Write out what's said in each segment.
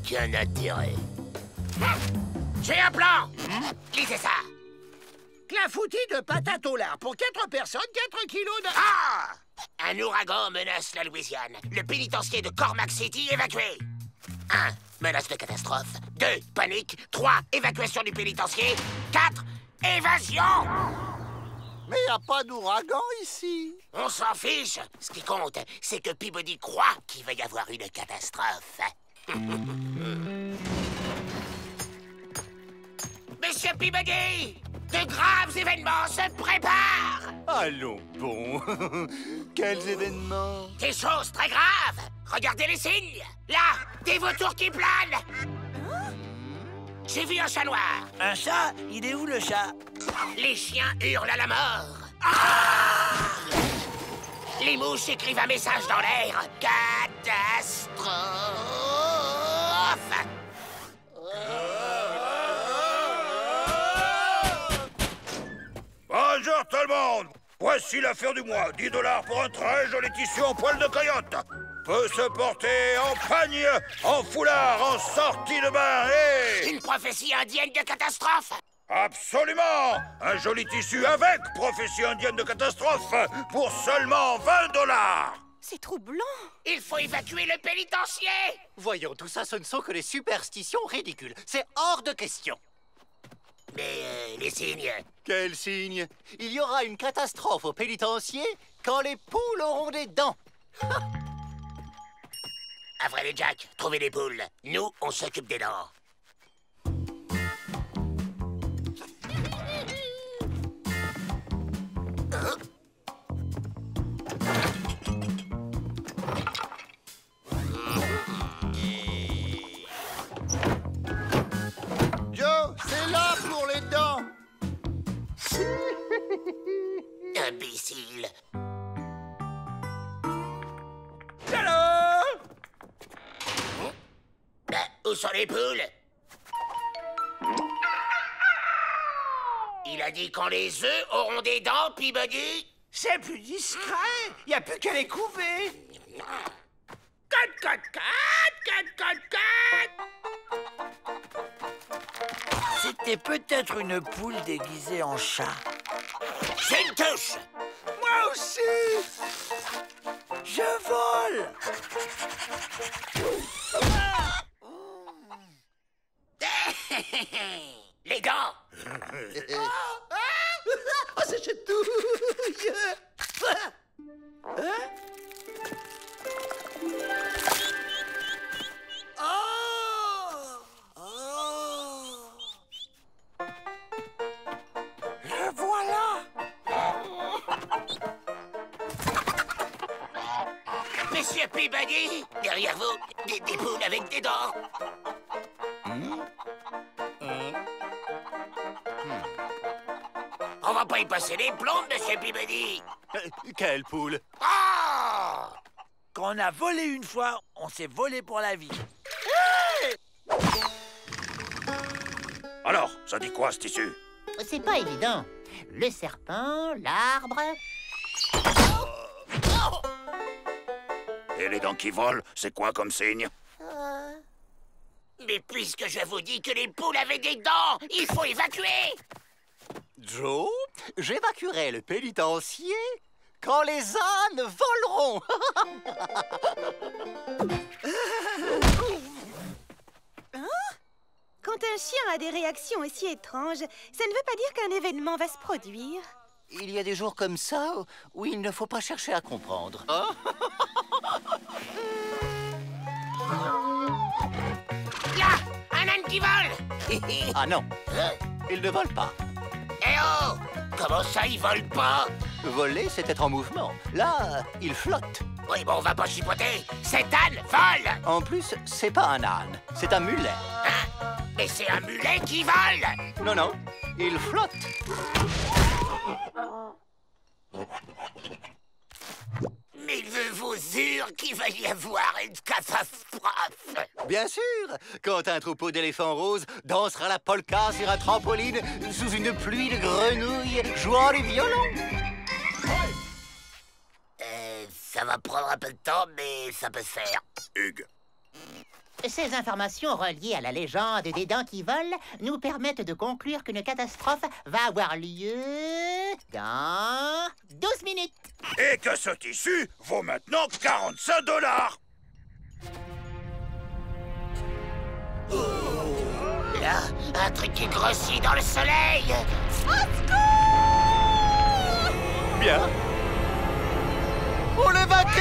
aucun intérêt. J'ai un plan. Lisez ça. Clafoutis de patates au lard pour 4 personnes, 4 kilos de... Ah! Un ouragan menace la Louisiane. Le pénitencier de Cormac City évacué. 1. Menace de catastrophe. 2. Panique. 3. Évacuation du pénitencier. 4. Évasion. Mais y a pas d'ouragan ici. On s'en fiche. Ce qui compte, c'est que Peabody croit qu'il va y avoir une catastrophe. Monsieur Peabody, de graves événements se préparent. Allons bon. Quels événements? Des choses très graves. Regardez les signes. Là, des vautours qui planent. J'ai vu un chat noir. Un chat? Il est où le chat? Les chiens hurlent à la mort. Ah! Les mouches écrivent un message dans l'air. Catastrophe. Bonjour tout le monde. Voici l'affaire du mois. 10 $ pour un très joli tissu en poil de coyote. Peut se porter en pagne, en foulard, en sortie de bain et... Une prophétie indienne de catastrophe. Absolument. Un joli tissu avec prophétie indienne de catastrophe pour seulement 20 $. C'est troublant. Il faut évacuer le pénitencier. Voyons, tout ça, ce ne sont que des superstitions ridicules. C'est hors de question. Mais les signes... Quel signe? Il y aura une catastrophe au pénitencier quand les poules auront des dents. Avril et Jack, trouvez les poules. Nous, on s'occupe des dents. Joe, c'est là pour les dents. Imbécile. Alors? Où sont les poules? Il a dit quand les œufs auront des dents, Peabody. C'est plus discret. Y a plus qu'à les couver. 4, 4, 4, 4, 4, 4. C'était peut-être une poule déguisée en chat. C'est une touche. Moi aussi. Je vole. Les dents. Oh, c'est chatouille. Hein? Le voilà. Monsieur Peabody, derrière vous, des poules avec des dents. On va pas y passer les plombs, monsieur Peabody. Quelle poule? Oh! Quand on a volé une fois, on s'est volé pour la vie. Alors, ça dit quoi ce tissu? C'est pas évident. Le serpent, l'arbre... Et les dents qui volent, c'est quoi comme signe? Mais puisque je vous dis que les poules avaient des dents, il faut évacuer. Joe, j'évacuerai le pénitencier quand les ânes voleront. Quand un chien a des réactions aussi étranges, ça ne veut pas dire qu'un événement va se produire. Il y a des jours comme ça où il ne faut pas chercher à comprendre. Là, un âne qui vole. Ah non, il ne vole pas. Eh oh! Comment ça, ils volent pas? Voler, c'est être en mouvement. Là, il flotte. Oui, bon, on va pas chipoter. Cet âne vole. En plus, c'est pas un âne, c'est un mulet. Hein? Mais c'est un mulet qui vole. Non, non, il flotte. Mais je vous jure qu'il va y avoir une catastrophe. Bien sûr, quand un troupeau d'éléphants roses dansera la polka sur un trampoline sous une pluie de grenouilles jouant du violon. Ça va prendre un peu de temps, mais ça peut se faire. Hugues, Ces informations reliées à la légende des dents qui volent nous permettent de conclure qu'une catastrophe va avoir lieu dans 12 minutes. Et que ce tissu vaut maintenant 45 $. Là, un truc qui grossit dans le soleil. Bien. On l'évacue!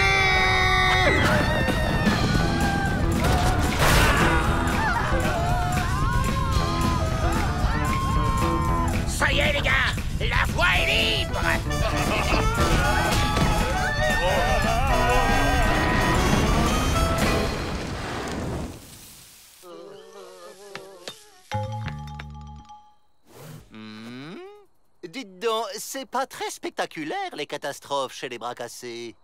Ça y est, les gars, la voie est libre. Dites donc, c'est pas très spectaculaire, les catastrophes chez les bras cassés.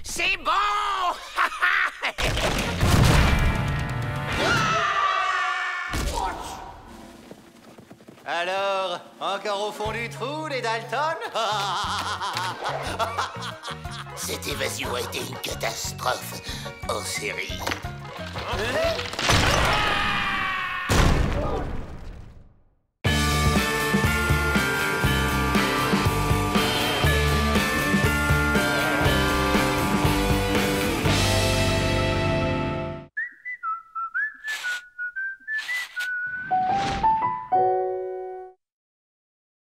C'est bon. Alors, encore au fond du trou, les Dalton? Cette évasion a été une catastrophe en série.